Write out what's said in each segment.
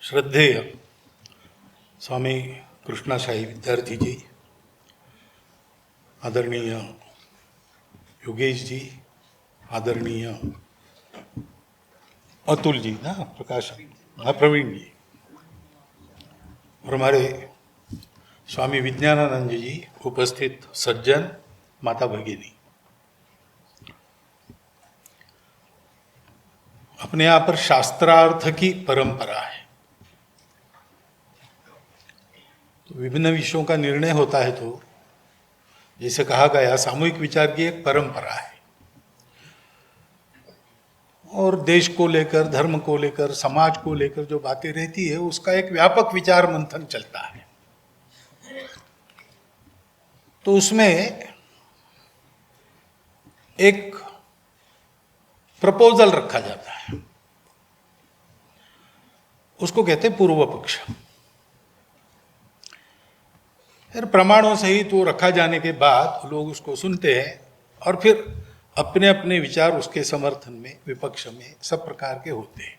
श्रद्धेय स्वामी कृष्णाशाही विद्यार्थी जी, आदरणीय योगेश जी, आदरणीय अतुल जी ना, प्रकाश, हाँ प्रवीण जी, और हमारे स्वामी विज्ञानानंद जी, उपस्थित सज्जन, माता भगिनी, अपने यहाँ पर शास्त्रार्थ की परंपरा है। तो विभिन्न विषयों का निर्णय होता है, तो जैसे कहा गया सामूहिक विचार की एक परंपरा है, और देश को लेकर, धर्म को लेकर, समाज को लेकर जो बातें रहती है उसका एक व्यापक विचार मंथन चलता है। तो उसमें एक प्रपोजल रखा जाता है, उसको कहते हैं पूर्व पक्ष। फिर प्रमाणों सहित वो रखा जाने के बाद लोग उसको सुनते हैं और फिर अपने अपने विचार उसके समर्थन में, विपक्ष में सब प्रकार के होते हैं।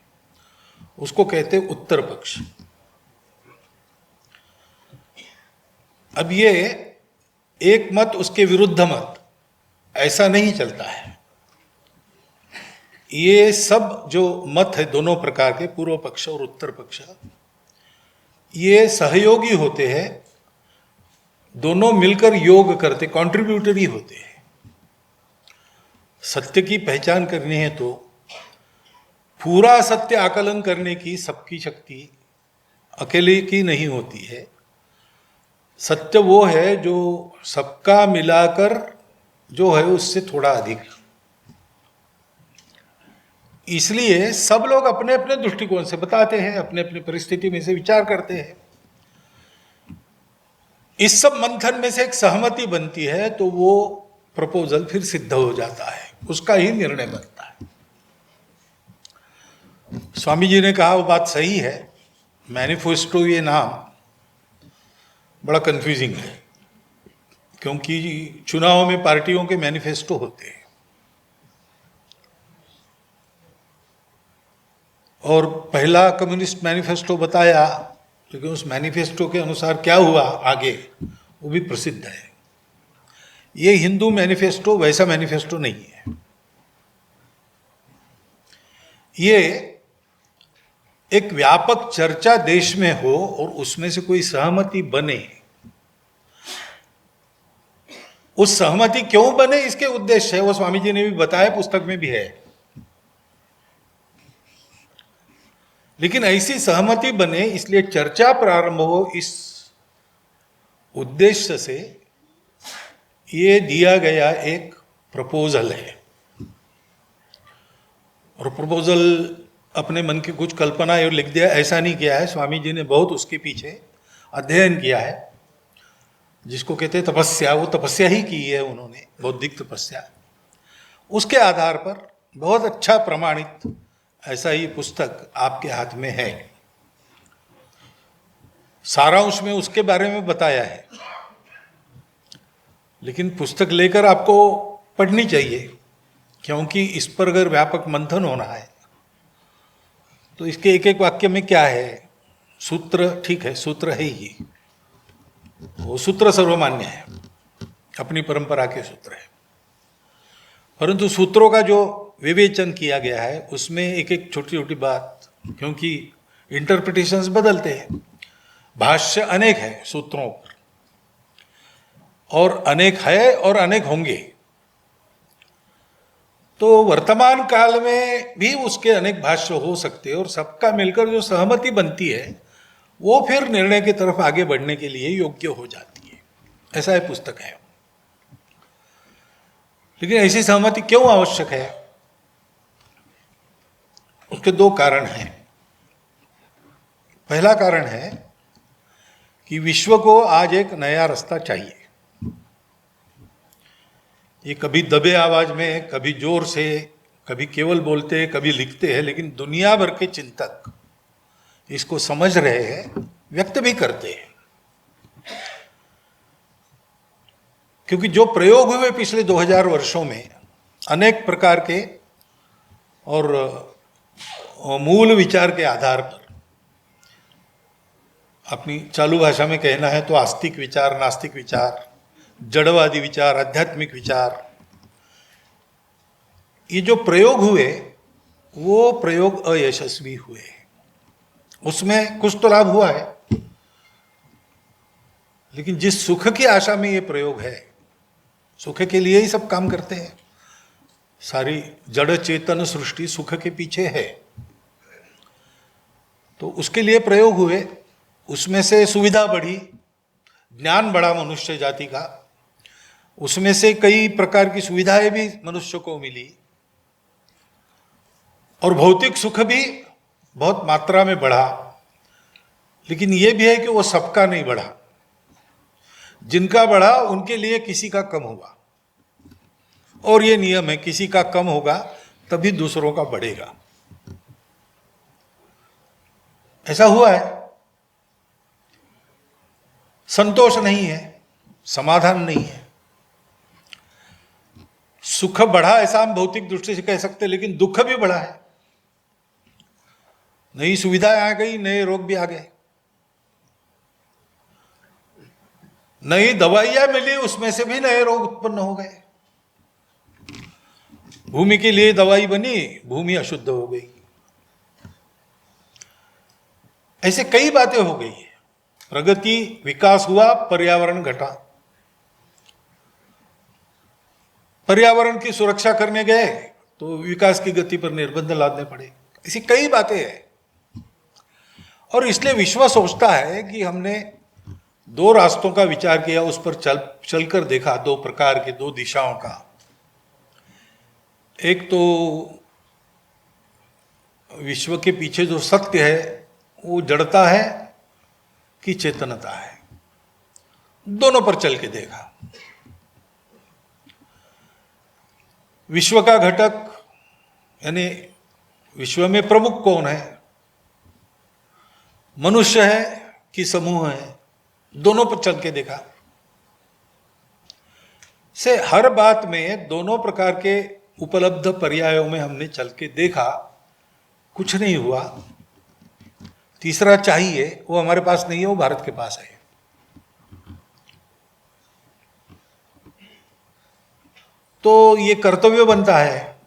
उसको कहते हैं उत्तर पक्ष। अब ये एक मत उसके विरुद्ध मत ऐसा नहीं चलता है। ये सब जो मत है दोनों प्रकार के, पूर्व पक्ष और उत्तर पक्ष, ये सहयोगी होते हैं, दोनों मिलकर योग करते, कॉन्ट्रीब्यूटरी होते हैं। सत्य की पहचान करनी है तो पूरा सत्य आकलन करने की सबकी शक्ति अकेले की नहीं होती है। सत्य वो है जो सबका मिलाकर जो है उससे थोड़ा अधिक। इसलिए सब लोग अपने अपने दृष्टिकोण से बताते हैं, अपने अपने परिस्थिति में से विचार करते हैं। इस सब मंथन में से एक सहमति बनती है तो वो प्रपोजल फिर सिद्ध हो जाता है, उसका ही निर्णय बनता है। स्वामी जी ने कहा वो बात सही है, मैनिफेस्टो ये नाम बड़ा कंफ्यूजिंग है, क्योंकि चुनाव में पार्टियों के मैनिफेस्टो होते हैं और पहला कम्युनिस्ट मैनिफेस्टो बताया, लेकिन उस मैनिफेस्टो के अनुसार क्या हुआ आगे वो भी प्रसिद्ध है। ये हिंदू मैनिफेस्टो वैसा मैनिफेस्टो नहीं है। ये एक व्यापक चर्चा देश में हो और उसमें से कोई सहमति बने। उस सहमति क्यों बने इसके उद्देश्य है, वो स्वामी जी ने भी बताया, पुस्तक में भी है। लेकिन ऐसी सहमति बने इसलिए चर्चा प्रारंभ हो, इस उद्देश्य से ये दिया गया एक प्रपोजल है। और प्रपोजल अपने मन की कुछ कल्पना और लिख दिया ऐसा नहीं किया है। स्वामी जी ने बहुत उसके पीछे अध्ययन किया है, जिसको कहते हैं तपस्या। वो तपस्या ही की है उन्होंने, बौद्धिक तपस्या। उसके आधार पर बहुत अच्छा प्रमाणित ऐसा ही पुस्तक आपके हाथ में है। सारांश में उसके बारे में बताया है, लेकिन पुस्तक लेकर आपको पढ़नी चाहिए, क्योंकि इस पर अगर व्यापक मंथन होना है तो इसके एक एक वाक्य में क्या है। सूत्र ठीक है, सूत्र है ही, वो सूत्र सर्वमान्य है, अपनी परंपरा के सूत्र है, परंतु सूत्रों का जो विवेचन किया गया है उसमें एक एक छोटी छोटी बात, क्योंकि इंटरप्रिटेशंस बदलते हैं, भाष्य अनेक है सूत्रों पर, और अनेक है और अनेक होंगे। तो वर्तमान काल में भी उसके अनेक भाष्य हो सकते हैं, और सबका मिलकर जो सहमति बनती है वो फिर निर्णय की तरफ आगे बढ़ने के लिए योग्य हो जाती है। ऐसा है पुस्तक है। लेकिन ऐसी सहमति क्यों आवश्यक है, उसके दो कारण हैं। पहला कारण है कि विश्व को आज एक नया रास्ता चाहिए। ये कभी दबे आवाज में, कभी जोर से, कभी केवल बोलते, कभी लिखते हैं, लेकिन दुनिया भर के चिंतक इसको समझ रहे हैं, व्यक्त भी करते हैं। क्योंकि जो प्रयोग हुए पिछले 2000 वर्षों में अनेक प्रकार के और मूल विचार के आधार पर, अपनी चालू भाषा में कहना है तो आस्तिक विचार, नास्तिक विचार, जड़वादी विचार, आध्यात्मिक विचार, ये जो प्रयोग हुए वो प्रयोग अयशस्वी हुए। उसमें कुछ तो लाभ हुआ है, लेकिन जिस सुख की आशा में ये प्रयोग है, सुख के लिए ही सब काम करते हैं, सारी जड़ चेतन सृष्टि सुख के पीछे है, तो उसके लिए प्रयोग हुए, उसमें से सुविधा बढ़ी, ज्ञान बढ़ा मनुष्य जाति का, उसमें से कई प्रकार की सुविधाएं भी मनुष्य को मिली, और भौतिक सुख भी बहुत मात्रा में बढ़ा। लेकिन यह भी है कि वो सबका नहीं बढ़ा, जिनका बढ़ा उनके लिए किसी का कम हुआ, और ये नियम है किसी का कम होगा तभी दूसरों का बढ़ेगा। ऐसा हुआ है। संतोष नहीं है, समाधान नहीं है, सुख बढ़ा ऐसा हम भौतिक दृष्टि से कह सकते, लेकिन दुख भी बढ़ा है। नई सुविधाएं आ गई, नए रोग भी आ गए, नई दवाइयां मिली, उसमें से भी नए रोग उत्पन्न हो गए। भूमि के लिए दवाई बनी, भूमि अशुद्ध हो गई। ऐसे कई बातें हो गई। प्रगति, विकास हुआ, पर्यावरण घटा, पर्यावरण की सुरक्षा करने गए तो विकास की गति पर निर्बंध लादने पड़े। ऐसी कई बातें हैं, और इसलिए विश्व सोचता है कि हमने दो रास्तों का विचार किया, उस पर चलकर देखा, दो प्रकार के, दो दिशाओं का। एक तो विश्व के पीछे जो सत्य है वो जड़ता है कि चेतनता है, दोनों पर चल के देखा। विश्व का घटक यानी विश्व में प्रमुख कौन है, मनुष्य है कि समूह है, दोनों पर चल के देखा। से हर बात में दोनों प्रकार के उपलब्ध पर्यायों में हमने चल के देखा, कुछ नहीं हुआ। तीसरा चाहिए, वो हमारे पास नहीं है, वो भारत के पास है। तो ये कर्तव्य बनता है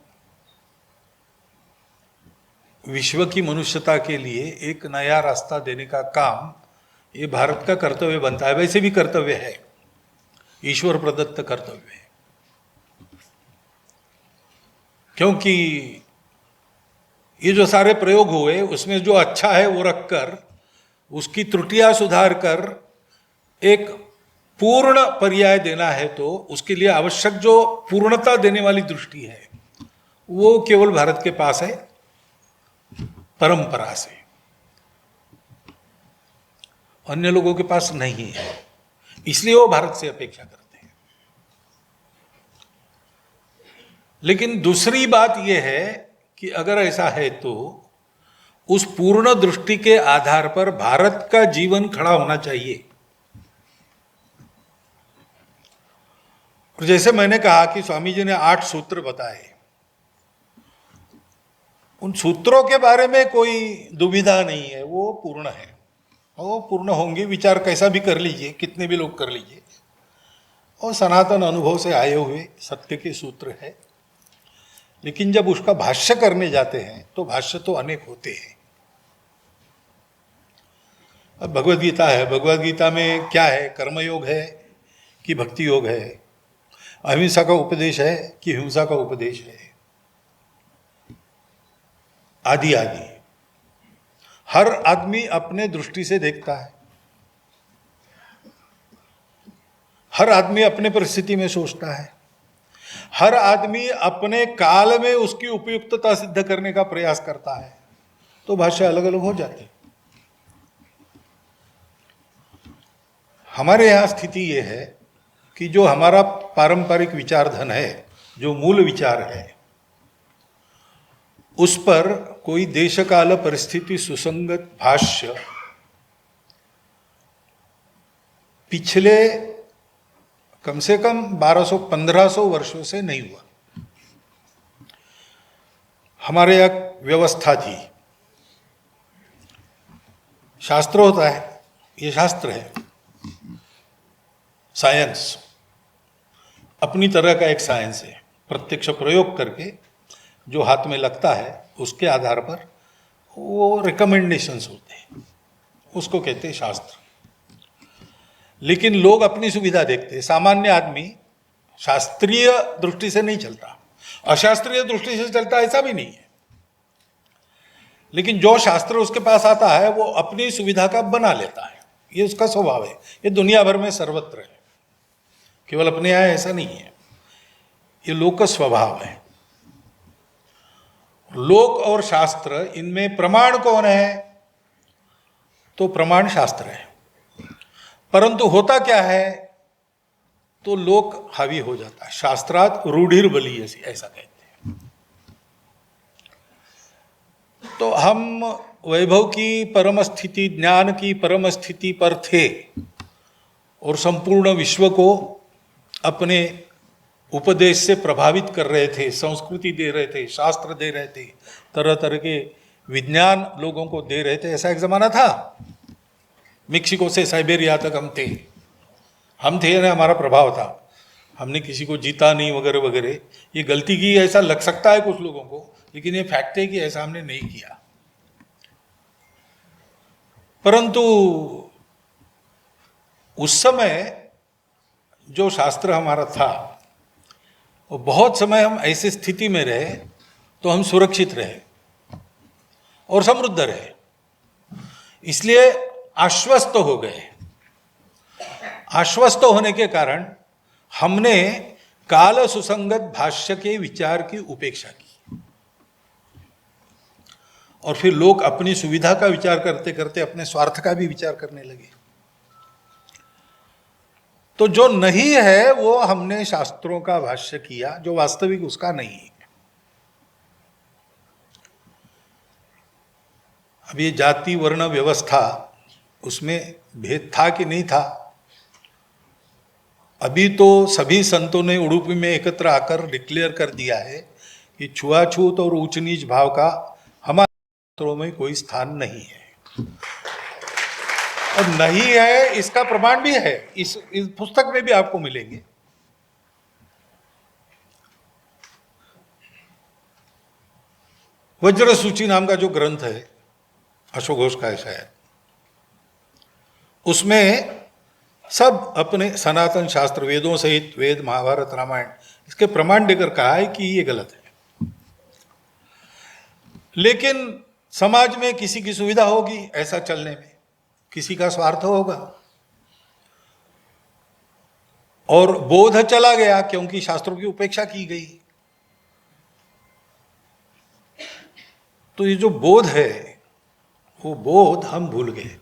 विश्व की मनुष्यता के लिए एक नया रास्ता देने का काम, ये भारत का कर्तव्य बनता है। वैसे भी कर्तव्य है, ईश्वर प्रदत्त कर्तव्य है, क्योंकि ये जो सारे प्रयोग हुए उसमें जो अच्छा है वो रखकर, उसकी त्रुटियां सुधार कर एक पूर्ण पर्याय देना है, तो उसके लिए आवश्यक जो पूर्णता देने वाली दृष्टि है वो केवल भारत के पास है, परंपरा से। अन्य लोगों के पास नहीं है, इसलिए वो भारत से अपेक्षा करते हैं। लेकिन दूसरी बात यह है कि अगर ऐसा है तो उस पूर्ण दृष्टि के आधार पर भारत का जीवन खड़ा होना चाहिए। और जैसे मैंने कहा कि स्वामी जी ने 8 सूत्र बताए, उन सूत्रों के बारे में कोई दुविधा नहीं है, वो पूर्ण है, वो पूर्ण होंगे। विचार कैसा भी कर लीजिए, कितने भी लोग कर लीजिए, और सनातन अनुभव से आए हुए सत्य के सूत्र है। लेकिन जब उसका भाष्य करने जाते हैं तो भाष्य तो अनेक होते हैं। अब भगवद गीता है, भगवद गीता में क्या है, कर्मयोग है कि भक्ति योग है, अहिंसा का उपदेश है कि हिंसा का उपदेश है, आदि आदि। हर आदमी अपने दृष्टि से देखता है, हर आदमी अपने परिस्थिति में सोचता है, हर आदमी अपने काल में उसकी उपयुक्तता सिद्ध करने का प्रयास करता है, तो भाषा अलग अलग हो जाती है। हमारे यहां स्थिति यह है कि जो हमारा पारंपरिक विचार धन है, जो मूल विचार है, उस पर कोई देशकाल परिस्थिति सुसंगत भाष्य पिछले कम से कम 1200-1500 वर्षों से नहीं हुआ। हमारे यहाँ व्यवस्था थी, शास्त्र होता है, ये शास्त्र है, साइंस अपनी तरह का एक साइंस है। प्रत्यक्ष प्रयोग करके जो हाथ में लगता है उसके आधार पर वो रिकमेंडेशंस होते हैं, उसको कहते हैं शास्त्र। लेकिन लोग अपनी सुविधा देखते हैं। सामान्य आदमी शास्त्रीय दृष्टि से नहीं चलता, अशास्त्रीय दृष्टि से चलता ऐसा भी नहीं है। लेकिन जो शास्त्र उसके पास आता है वो अपनी सुविधा का बना लेता है, ये उसका स्वभाव है। ये दुनिया भर में सर्वत्र है, केवल अपने यहाँ ऐसा नहीं है, ये लोक का स्वभाव है। लोक और शास्त्र, इनमें प्रमाण कौन है? तो प्रमाण शास्त्र है। परंतु होता क्या है, तो लोक हावी हो जाता है। शास्त्रात रूढ़िर्बली ऐसा कहते हैं। तो हम वैभव की परम स्थिति, ज्ञान की परम स्थिति पर थे और संपूर्ण विश्व को अपने उपदेश से प्रभावित कर रहे थे, संस्कृति दे रहे थे, शास्त्र दे रहे थे, तरह तरह के विज्ञान लोगों को दे रहे थे। ऐसा एक जमाना था। मेक्सिको से साइबेरिया तक हम थे ना, हमारा प्रभाव था। हमने किसी को जीता नहीं वगैरह वगैरह। ये गलती की ऐसा लग सकता है कुछ लोगों को, लेकिन ये फैक्ट है कि ऐसा हमने नहीं किया। परंतु उस समय जो शास्त्र हमारा था, वो बहुत समय हम ऐसी स्थिति में रहे तो हम सुरक्षित रहे और समृद्ध रहे, इसलिए आश्वस्त हो गए। आश्वस्त होने के कारण हमने काल सुसंगत भाष्य के विचार की उपेक्षा की और फिर लोग अपनी सुविधा का विचार करते करते अपने स्वार्थ का भी विचार करने लगे। तो जो नहीं है वो हमने शास्त्रों का भाष्य किया, जो वास्तविक उसका नहीं है। अब ये जाति वर्ण व्यवस्था, उसमें भेद था कि नहीं था? अभी तो सभी संतों ने उडुपी में एकत्र आकर डिक्लेयर कर दिया है कि छुआछूत और ऊंच नीच भाव का हमारे शास्त्रों में कोई स्थान नहीं है। और नहीं है इसका प्रमाण भी है, इस पुस्तक में भी आपको मिलेंगे। वज्र सूची नाम का जो ग्रंथ है, अशोक घोष का है शायद, उसमें सब अपने सनातन शास्त्र, वेदों सहित वेद, महाभारत, रामायण, इसके प्रमाण देकर कहा है कि ये गलत है। लेकिन समाज में किसी की सुविधा होगी ऐसा चलने में, किसी का स्वार्थ होगा और बोध चला गया क्योंकि शास्त्रों की उपेक्षा की गई। तो ये जो बोध है वो बोध हम भूल गए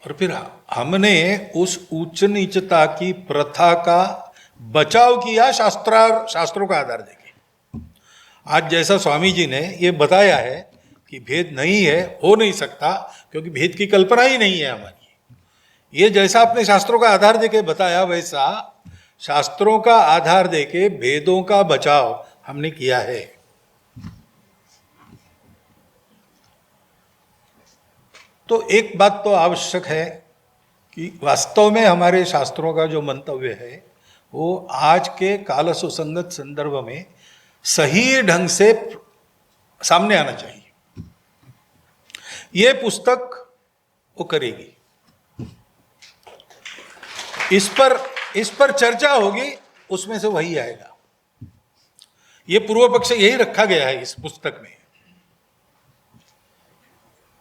और फिर हमने उस उच्च नीचता की प्रथा का बचाव किया शास्त्रों का आधार देके। आज जैसा स्वामी जी ने ये बताया है कि भेद नहीं है, हो नहीं सकता, क्योंकि भेद की कल्पना ही नहीं है हमारी। ये जैसा अपने शास्त्रों का आधार देके बताया, वैसा शास्त्रों का आधार देके भेदों का बचाव हमने किया है। तो एक बात तो आवश्यक है कि वास्तव में हमारे शास्त्रों का जो मंतव्य है वो आज के काल सुसंगत संदर्भ में सही ढंग से सामने आना चाहिए। ये पुस्तक वो करेगी, इस पर चर्चा होगी, उसमें से वही आएगा। ये पूर्व पक्ष यही रखा गया है इस पुस्तक में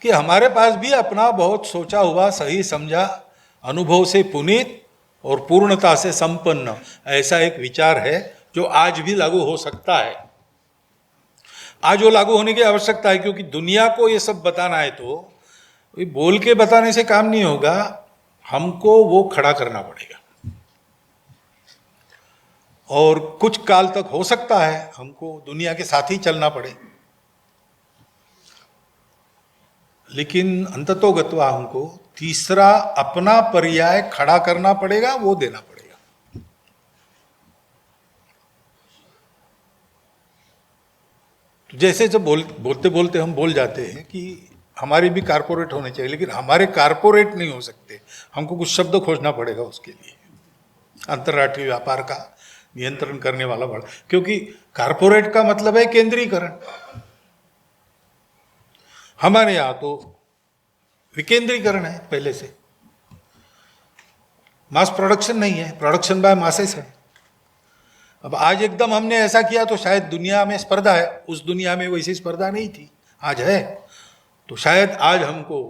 कि हमारे पास भी अपना बहुत सोचा हुआ, सही समझा, अनुभव से पुनीत और पूर्णता से संपन्न ऐसा एक विचार है जो आज भी लागू हो सकता है। आज वो लागू होने की आवश्यकता है, क्योंकि दुनिया को ये सब बताना है तो बोल के बताने से काम नहीं होगा, हमको वो खड़ा करना पड़ेगा। और कुछ काल तक हो सकता है हमको दुनिया के साथ ही चलना पड़े, लेकिन अंततोगत्वा हमको तीसरा अपना पर्याय खड़ा करना पड़ेगा, वो देना पड़ेगा। तो जैसे जब बोलते बोलते हम बोल जाते हैं कि हमारे भी कारपोरेट होने चाहिए, लेकिन हमारे कारपोरेट नहीं हो सकते। हमको कुछ शब्द खोजना पड़ेगा उसके लिए। अंतर्राष्ट्रीय व्यापार का नियंत्रण करने वाला बड़ा, क्योंकि कारपोरेट का मतलब है केंद्रीकरण। हमारे यहां तो विकेंद्रीकरण है पहले से, मास प्रोडक्शन नहीं है, प्रोडक्शन बाय मासेस है। अब आज एकदम हमने ऐसा किया तो शायद दुनिया में स्पर्धा है, उस दुनिया में वैसी स्पर्धा नहीं थी, आज है। तो शायद आज हमको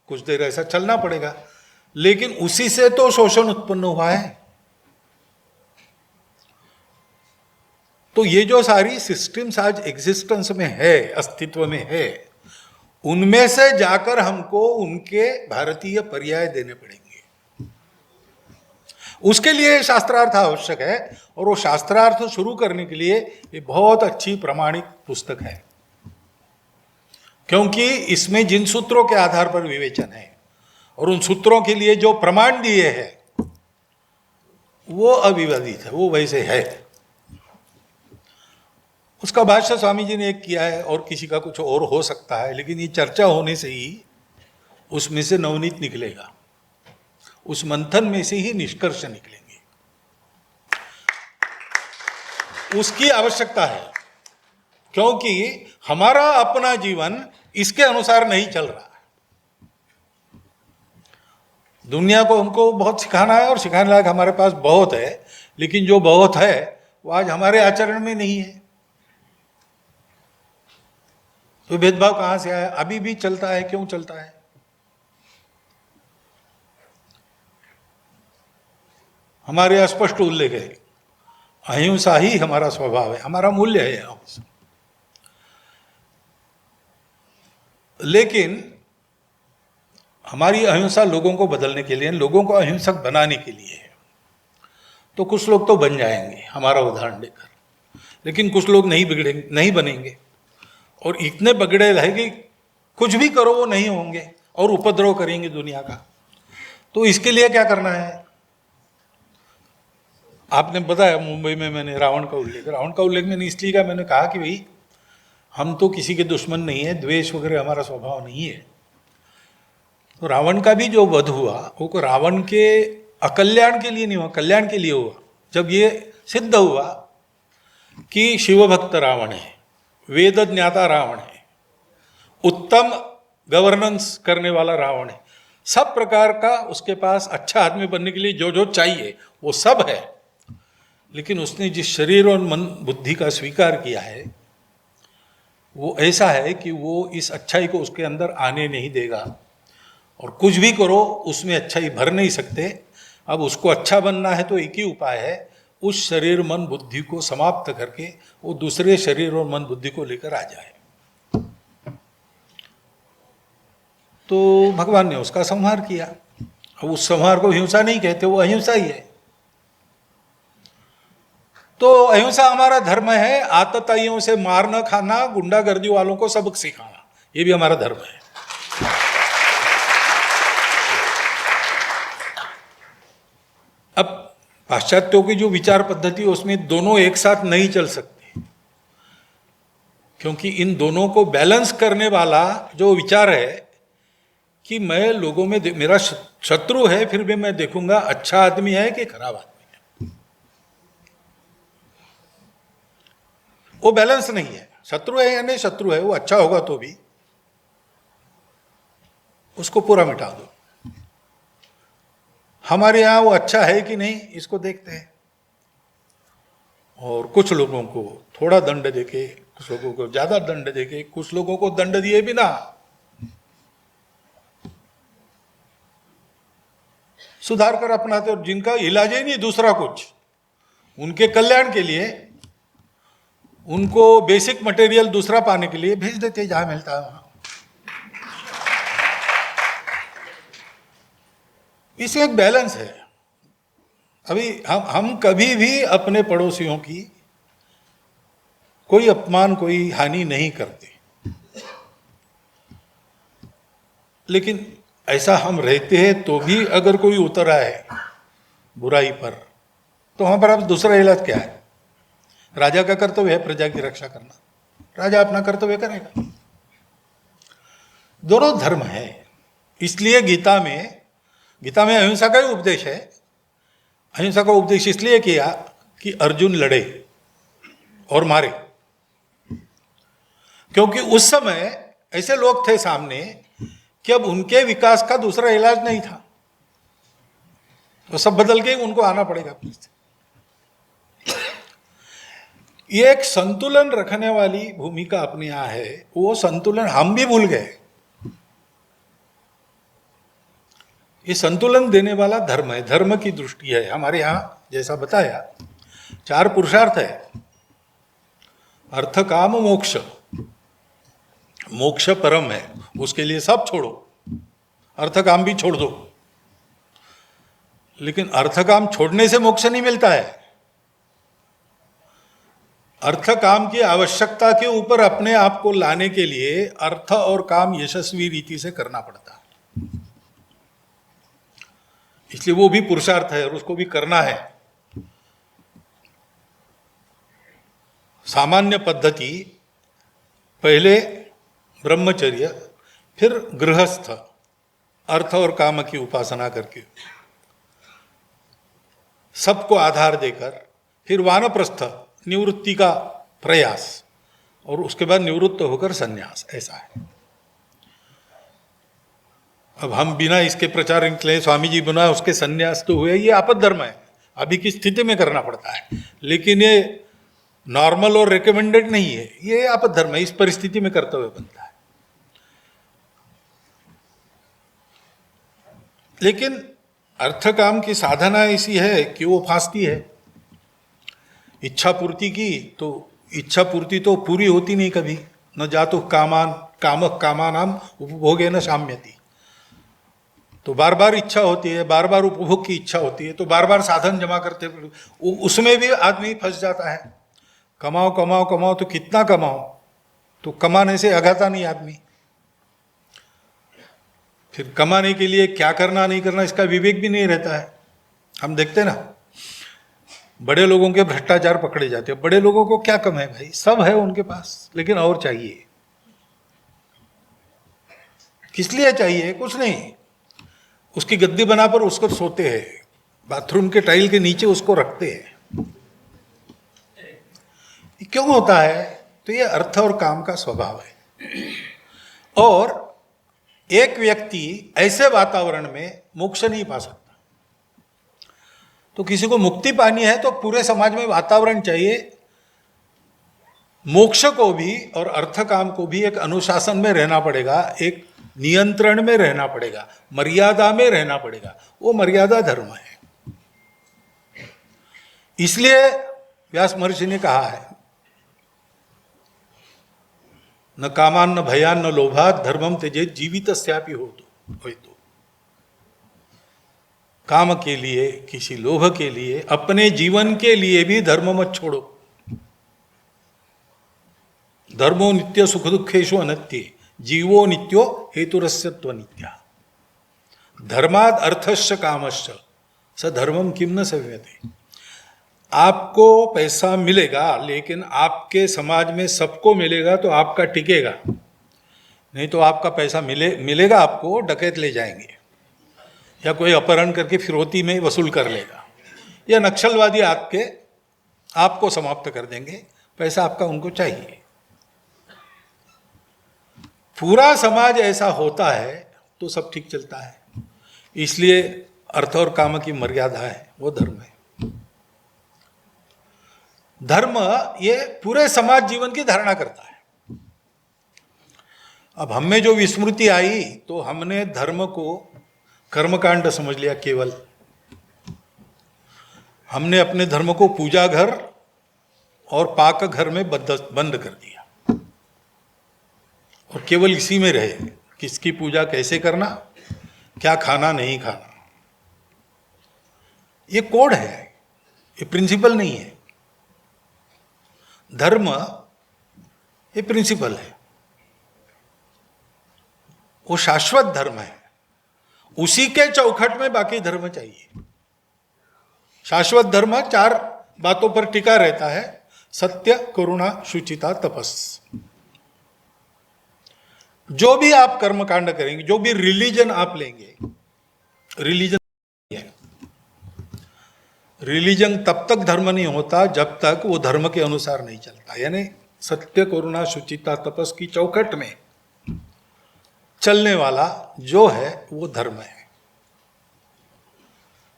कुछ देर ऐसा चलना पड़ेगा, लेकिन उसी से तो शोषण उत्पन्न हुआ है। तो ये जो सारी सिस्टम्स आज एग्जिस्टेंस में है, अस्तित्व में है, उनमें से जाकर हमको उनके भारतीय पर्याय देने पड़ेंगे। उसके लिए शास्त्रार्थ आवश्यक है, और वो शास्त्रार्थ शुरू करने के लिए ये बहुत अच्छी प्रमाणिक पुस्तक है, क्योंकि इसमें जिन सूत्रों के आधार पर विवेचन है और उन सूत्रों के लिए जो प्रमाण दिए हैं वो अविवादित है, वो वैसे है। उसका भाष्य स्वामी जी ने एक किया है, और किसी का कुछ और हो सकता है, लेकिन ये चर्चा होने से ही उसमें से नवनीत निकलेगा, उस मंथन में से ही निष्कर्ष निकलेंगे। उसकी आवश्यकता है, क्योंकि हमारा अपना जीवन इसके अनुसार नहीं चल रहा है। दुनिया को हमको बहुत सिखाना है, और सिखाने लायक हमारे पास बहुत है, लेकिन जो बहुत है वो आज हमारे आचरण में नहीं है। तो भेदभाव कहां से आया, अभी भी चलता है, क्यों चलता है? हमारे स्पष्ट उल्लेख है, अहिंसा ही हमारा स्वभाव है, हमारा मूल्य है अहिंसा। लेकिन हमारी अहिंसा लोगों को बदलने के लिए, लोगों को अहिंसक बनाने के लिए है। तो कुछ लोग तो बन जाएंगे हमारा उदाहरण देकर, लेकिन कुछ लोग नहीं बनेंगे, और इतने बगड़े रहेंगे, कुछ भी करो वो नहीं होंगे और उपद्रव करेंगे दुनिया का। तो इसके लिए क्या करना है? आपने बताया मुंबई में मैंने रावण का उल्लेख मैंने इसलिए कहा, मैंने कहा कि भाई हम तो किसी के दुश्मन नहीं है, द्वेष वगैरह हमारा स्वभाव नहीं है। तो रावण का भी जो वध हुआ वो रावण के अकल्याण के लिए नहीं हुआ, कल्याण के लिए हुआ। जब ये सिद्ध हुआ कि शिवभक्त रावण है, वेद ज्ञाता रावण है, उत्तम गवर्नेंस करने वाला रावण है, सब प्रकार का उसके पास अच्छा आदमी बनने के लिए जो जो चाहिए वो सब है, लेकिन उसने जिस शरीर और मन बुद्धि का स्वीकार किया है वो ऐसा है कि वो इस अच्छाई को उसके अंदर आने नहीं देगा, और कुछ भी करो उसमें अच्छाई भर नहीं सकते। अब उसको अच्छा बनना है तो एक ही उपाय है, उस शरीर मन बुद्धि को समाप्त करके वो दूसरे शरीर और मन बुद्धि को लेकर आ जाए। तो भगवान ने उसका संहार किया। अब उस संहार को हिंसा नहीं कहते, वो अहिंसा ही है। तो अहिंसा हमारा धर्म है, आतताइयों से मारना खाना, गुंडागर्दी वालों को सबक सिखाना, ये भी हमारा धर्म है। अब पाश्चात्यों की जो विचार पद्धति है उसमें दोनों एक साथ नहीं चल सकते, क्योंकि इन दोनों को बैलेंस करने वाला जो विचार है कि मैं लोगों में मेरा शत्रु है फिर भी मैं देखूंगा अच्छा आदमी है कि खराब आदमी है, वो बैलेंस नहीं है। शत्रु है या नहीं शत्रु है, वो अच्छा होगा तो भी उसको पूरा मिटा दो। हमारे यहां वो अच्छा है कि नहीं इसको देखते हैं, और कुछ लोगों को थोड़ा दंड देके, कुछ लोगों को ज्यादा दंड देके, कुछ लोगों को दंड दिए बिना सुधार कर अपनाते, और जिनका इलाज ही नहीं दूसरा कुछ, उनके कल्याण के लिए उनको बेसिक मटेरियल दूसरा पाने के लिए भेज देते जहां मिलता है वहां। इसमें एक बैलेंस है। अभी हम कभी भी अपने पड़ोसियों की कोई अपमान, कोई हानि नहीं करते, लेकिन ऐसा हम रहते हैं तो भी अगर कोई उतर आए बुराई पर, तो वहां पर अब दूसरा इलाज क्या है? राजा का कर्तव्य है प्रजा की रक्षा करना, राजा अपना कर्तव्य करेगा। दोनों धर्म है। इसलिए गीता में अहिंसा का ही उपदेश है। अहिंसा का उपदेश इसलिए किया कि अर्जुन लड़े और मारे, क्योंकि उस समय ऐसे लोग थे सामने कि अब उनके विकास का दूसरा इलाज नहीं था, तो सब बदल के उनको आना पड़ेगा। ये एक संतुलन रखने वाली भूमिका अपने यहां है, वो संतुलन हम भी भूल गए। ये संतुलन देने वाला धर्म है, धर्म की दृष्टि है हमारे यहां। जैसा बताया 4 पुरुषार्थ है, अर्थ काम मोक्ष। मोक्ष परम है, उसके लिए सब छोड़ो, अर्थ काम भी छोड़ दो। लेकिन अर्थ काम छोड़ने से मोक्ष नहीं मिलता है। अर्थ काम की आवश्यकता के ऊपर अपने आप को लाने के लिए अर्थ और काम यशस्वी रीति से करना पड़ता है। इसलिए वो भी पुरुषार्थ है और उसको भी करना है। सामान्य पद्धति पहले ब्रह्मचर्य, फिर गृहस्थ, अर्थ और काम की उपासना करके सबको आधार देकर, फिर वानप्रस्थ निवृत्ति का प्रयास, और उसके बाद निवृत्त होकर संन्यास, ऐसा है। अब हम बिना इसके प्रचार निकले, स्वामी जी बना उसके संन्यास तो हुए, ये आपद धर्म है, अभी की स्थिति में करना पड़ता है, लेकिन ये नॉर्मल और रिकमेंडेड नहीं है, ये आपद धर्म है, इस परिस्थिति में कर्तव्य बनता है। लेकिन अर्थ काम की साधना ऐसी है कि वो फांसती है। इच्छा पूर्ति की तो इच्छा पूर्ति तो पूरी होती नहीं कभी, न जातु कामानाम उपभोगे न शाम्यति। तो बार बार इच्छा होती है, बार बार उपभोग की इच्छा होती है, तो बार बार साधन जमा करते, उसमें भी आदमी फंस जाता है। कमाओ कमाओ कमाओ, तो कितना कमाओ, तो कमाने से अघाता नहीं आदमी। फिर कमाने के लिए क्या करना नहीं करना इसका विवेक भी नहीं रहता है। हम देखते ना, बड़े लोगों के भ्रष्टाचार पकड़े जाते हैं। बड़े लोगों को क्या कम है भाई, सब है उनके पास, लेकिन और चाहिए। किस लिए चाहिए? कुछ नहीं, उसकी गद्दी बनाकर उसको सोते हैं, बाथरूम के टाइल के नीचे उसको रखते हैं। क्यों होता है? तो ये अर्थ और काम का स्वभाव है। और एक व्यक्ति ऐसे वातावरण में मोक्ष नहीं पा सकता। तो किसी को मुक्ति पानी है तो पूरे समाज में वातावरण चाहिए, मोक्ष को भी और अर्थ काम को भी एक अनुशासन में रहना पड़ेगा, एक नियंत्रण में रहना पड़ेगा, मर्यादा में रहना पड़ेगा। वो मर्यादा धर्म है। इसलिए व्यास महर्षि ने कहा है, न कामान न भयान न लोभात धर्मम त्यजेत जीवितस्यापि होतु। काम के लिए, किसी लोभ के लिए, अपने जीवन के लिए भी धर्म मत छोड़ो। धर्मो नित्य सुख दुखेषु अनित्य जीवो नित्यो हेतुरस्यत्व नित्या। धर्माद अर्थश्च कामश्च स धर्मम किम न सेव्यते। आपको पैसा मिलेगा, लेकिन आपके समाज में सबको मिलेगा तो आपका टिकेगा, नहीं तो आपका पैसा मिलेगा आपको डकैत ले जाएंगे, या कोई अपहरण करके फिरौती में वसूल कर लेगा, या नक्सलवादी आपको समाप्त कर देंगे। पैसा आपका उनको चाहिए। पूरा समाज ऐसा होता है तो सब ठीक चलता है। इसलिए अर्थ और काम की मर्यादा है, वो धर्म है। धर्म ये पूरे समाज जीवन की धारणा करता है। अब हमें जो विस्मृति आई तो हमने धर्म को कर्मकांड समझ लिया केवल। हमने अपने धर्म को पूजा घर और पाक घर में बंद कर दिया और केवल इसी में रहे, किसकी पूजा कैसे करना, क्या खाना नहीं खाना। ये कोड है, ये प्रिंसिपल नहीं है। धर्म ये प्रिंसिपल है, वो शाश्वत धर्म है। उसी के चौखट में बाकी धर्म चाहिए। शाश्वत धर्म 4 बातों पर टिका रहता है: सत्य, करुणा, शुचिता, तपस। जो भी आप कर्म कांड करेंगे, जो भी रिलीजन आप लेंगे, रिलीजन है, रिलीजन तब तक धर्म नहीं होता जब तक वो धर्म के अनुसार नहीं चलता। यानी सत्य, करुणा, शुचिता, तपस की चौखट में चलने वाला जो है वो धर्म है,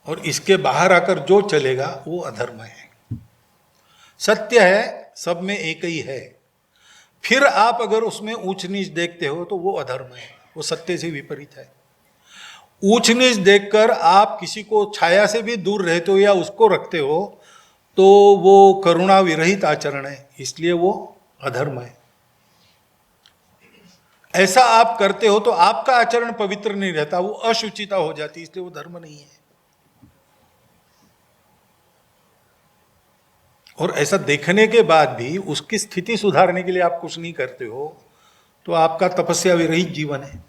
और इसके बाहर आकर जो चलेगा वो अधर्म है। सत्य है, सब में एक ही है, फिर आप अगर उसमें ऊंच नीच देखते हो तो वो अधर्म है, वो सत्य से विपरीत है। ऊंच नीच देखकर आप किसी को छाया से भी दूर रहते हो या उसको रखते हो तो वो करुणा विरहित आचरण है, इसलिए वो अधर्म है। ऐसा आप करते हो तो आपका आचरण पवित्र नहीं रहता, वो अशुचिता हो जाती, इसलिए वो धर्म नहीं है। और ऐसा देखने के बाद भी उसकी स्थिति सुधारने के लिए आप कुछ नहीं करते हो तो आपका तपस्या विरहित जीवन है,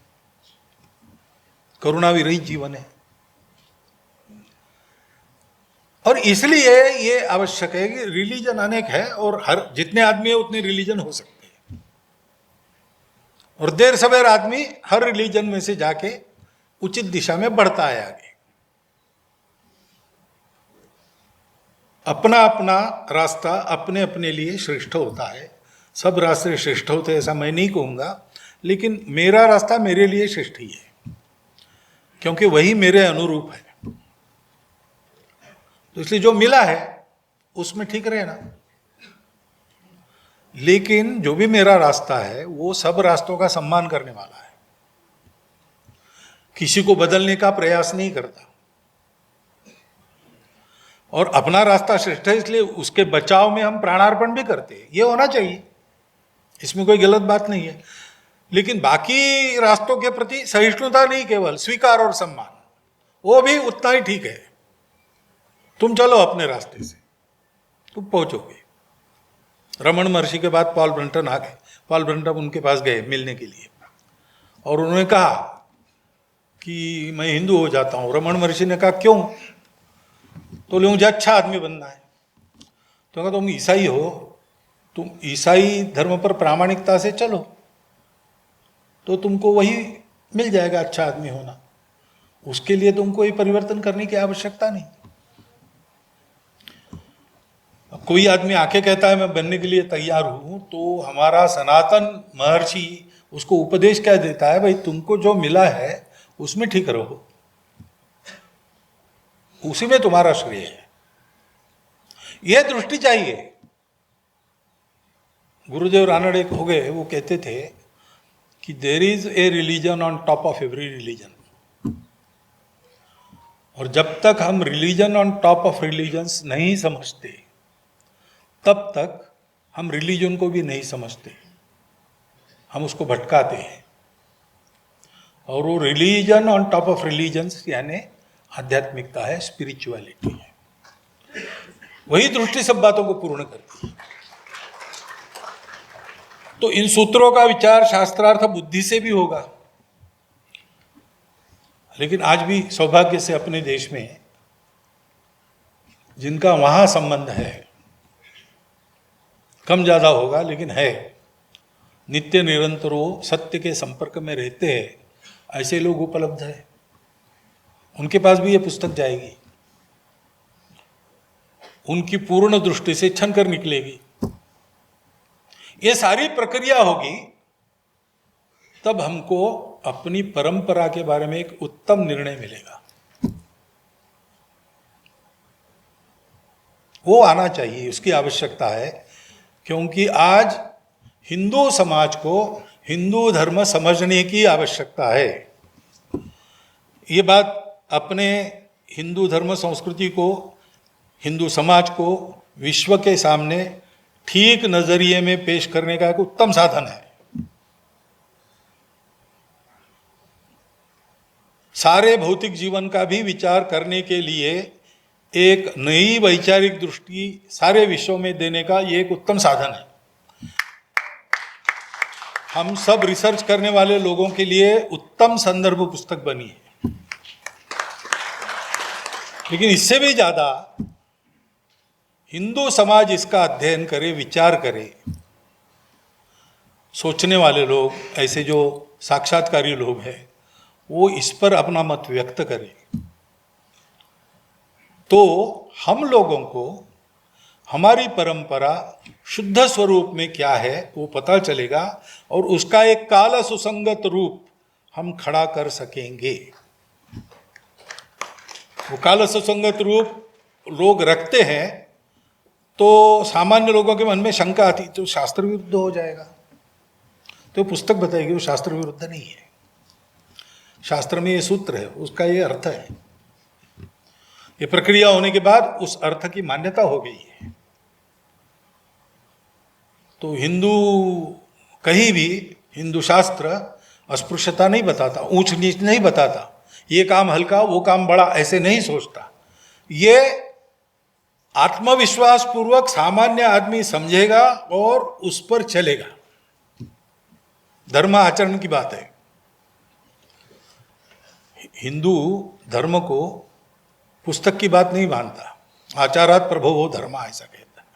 करुणा विरहित जीवन है। और इसलिए ये आवश्यक है कि रिलीजन अनेक है और हर जितने आदमी है उतने रिलीजन हो सकते हैं, और देर सवेर आदमी हर रिलीजन में से जाके उचित दिशा में बढ़ता है आगे। अपना अपना रास्ता अपने अपने लिए श्रेष्ठ होता है, सब रास्ते श्रेष्ठ होते हैं ऐसा मैं नहीं कहूँगा, लेकिन मेरा रास्ता मेरे लिए श्रेष्ठ ही है क्योंकि वही मेरे अनुरूप है। तो इसलिए जो मिला है उसमें ठीक रहना, लेकिन जो भी मेरा रास्ता है वो सब रास्तों का सम्मान करने वाला है, किसी को बदलने का प्रयास नहीं करता, और अपना रास्ता श्रेष्ठ है इसलिए उसके बचाव में हम प्राणार्पण भी करते हैं, ये होना चाहिए, इसमें कोई गलत बात नहीं है। लेकिन बाकी रास्तों के प्रति सहिष्णुता नहीं, केवल स्वीकार और सम्मान, वो भी उतना ही ठीक है। तुम चलो अपने रास्ते से, तुम पहुंचोगे। रमन महर्षि के बाद पॉल ब्रंटन आ गए, पॉल ब्रंटन उनके पास गए मिलने के लिए और उन्होंने कहा कि मैं हिंदू हो जाता हूं। रमन महर्षि ने कहा क्यों? तो लोग मुझे अच्छा आदमी बनना है। तो कहा तुम ईसाई हो, तुम ईसाई धर्म पर प्रामाणिकता से चलो तो तुमको वही मिल जाएगा, अच्छा आदमी होना। उसके लिए तुमको कोई परिवर्तन करने की आवश्यकता नहीं। कोई आदमी आके कहता है मैं बनने के लिए तैयार हूं, तो हमारा सनातन महर्षि उसको उपदेश क्या देता है, भाई तुमको जो मिला है उसमें ठीक रहो, उसी में तुम्हारा श्रेय है। यह दृष्टि चाहिए। गुरुदेव रानड़े हो गए, वो कहते थे कि there is a religion on top of every religion, और जब तक हम religion on top of religions नहीं समझते तब तक हम रिलीजन को भी नहीं समझते, हम उसको भटकाते हैं। और वो religion on top of religions यानी आध्यात्मिकता है, स्पिरिचुअलिटी है। वही दृष्टि सब बातों को पूर्ण करती है। तो इन सूत्रों का विचार शास्त्रार्थ बुद्धि से भी होगा, लेकिन आज भी सौभाग्य से अपने देश में जिनका वहां संबंध है, कम ज्यादा होगा लेकिन है, नित्य निरंतर वो सत्य के संपर्क में रहते हैं, ऐसे लोग उपलब्ध है। उनके पास भी ये पुस्तक जाएगी, उनकी पूर्ण दृष्टि से छन कर निकलेगी। ये सारी प्रक्रिया होगी तब हमको अपनी परंपरा के बारे में एक उत्तम निर्णय मिलेगा। वो आना चाहिए, उसकी आवश्यकता है, क्योंकि आज हिंदू समाज को हिंदू धर्म समझने की आवश्यकता है। ये बात अपने हिंदू धर्म संस्कृति को, हिंदू समाज को विश्व के सामने ठीक नजरिए में पेश करने का एक उत्तम साधन है। सारे भौतिक जीवन का भी विचार करने के लिए एक नई वैचारिक दृष्टि सारे विश्व में देने का ये एक उत्तम साधन है। हम सब रिसर्च करने वाले लोगों के लिए उत्तम संदर्भ पुस्तक बनी है। लेकिन इससे भी ज्यादा हिंदू समाज इसका अध्ययन करे, विचार करे। सोचने वाले लोग, ऐसे जो साक्षात्कारी लोग हैं वो इस पर अपना मत व्यक्त करें, तो हम लोगों को हमारी परंपरा शुद्ध स्वरूप में क्या है वो पता चलेगा और उसका एक काल सुसंगत रूप हम खड़ा कर सकेंगे। वो काल सुसंगत रूप लोग रखते हैं तो सामान्य लोगों के मन में शंका आती तो शास्त्र विरुद्ध हो जाएगा, तो पुस्तक बताएगी वो शास्त्र विरुद्ध नहीं है। शास्त्र में ये सूत्र है, उसका ये अर्थ है, ये प्रक्रिया होने के बाद उस अर्थ की मान्यता हो गई है। तो हिंदू कहीं भी हिंदू शास्त्र अस्पृश्यता नहीं बताता, ऊंच नीच नहीं बताता, ये काम हल्का वो काम बड़ा ऐसे नहीं सोचता। ये आत्मविश्वास पूर्वक सामान्य आदमी समझेगा और उस पर चलेगा। धर्म आचरण की बात है। हिंदू धर्म को पुस्तक की बात नहीं मानता, आचारात प्रभवो धर्म ऐसा कहता है।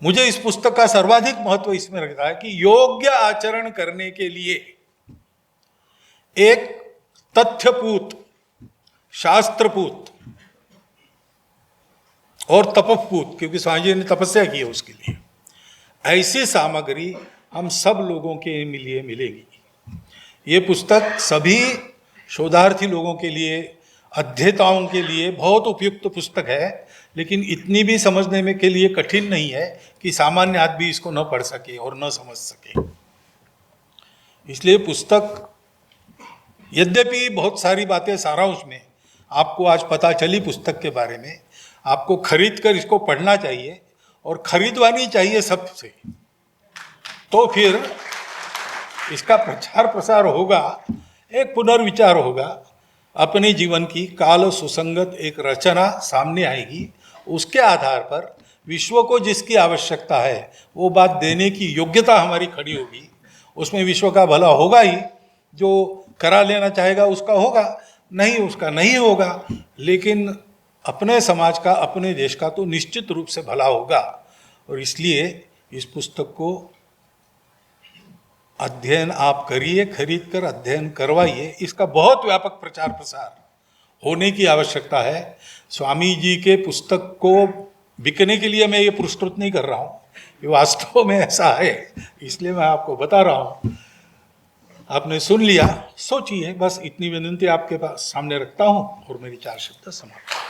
मुझे इस पुस्तक का सर्वाधिक महत्व इसमें लगता है कि योग्य आचरण करने के लिए एक तथ्यपूत, शास्त्रपूत और तपपूत, क्योंकि स्वामी जी ने तपस्या की है उसके लिए, ऐसी सामग्री हम सब लोगों के लिए मिलेगी। ये पुस्तक सभी शोधार्थी लोगों के लिए, अध्येताओं के लिए बहुत उपयुक्त पुस्तक है, लेकिन इतनी भी समझने में के लिए कठिन नहीं है कि सामान्य आदमी इसको न पढ़ सके और न समझ सके। इसलिए पुस्तक, यद्यपि बहुत सारी बातें सारांश में आपको आज पता चली पुस्तक के बारे में, आपको खरीद कर इसको पढ़ना चाहिए और खरीदवानी चाहिए सबसे, तो फिर इसका प्रचार प्रसार होगा, एक पुनर्विचार होगा, अपने जीवन की काल सुसंगत एक रचना सामने आएगी। उसके आधार पर विश्व को जिसकी आवश्यकता है वो बात देने की योग्यता हमारी खड़ी होगी। उसमें विश्व का भला होगा ही, जो करा लेना चाहेगा उसका होगा, नहीं उसका नहीं होगा, लेकिन अपने समाज का, अपने देश का तो निश्चित रूप से भला होगा। और इसलिए इस पुस्तक को अध्ययन आप करिए, खरीद कर अध्ययन करवाइए। इसका बहुत व्यापक प्रचार प्रसार होने की आवश्यकता है। स्वामी जी के पुस्तक को बिकने के लिए मैं ये पुरस्कृत नहीं कर रहा हूँ, ये वास्तव में ऐसा है, इसलिए मैं आपको बता रहा हूँ। आपने सुन लिया, सोचिए, बस इतनी विनती आपके पास सामने रखता हूँ और मेरी 4 शब्द समाप्त।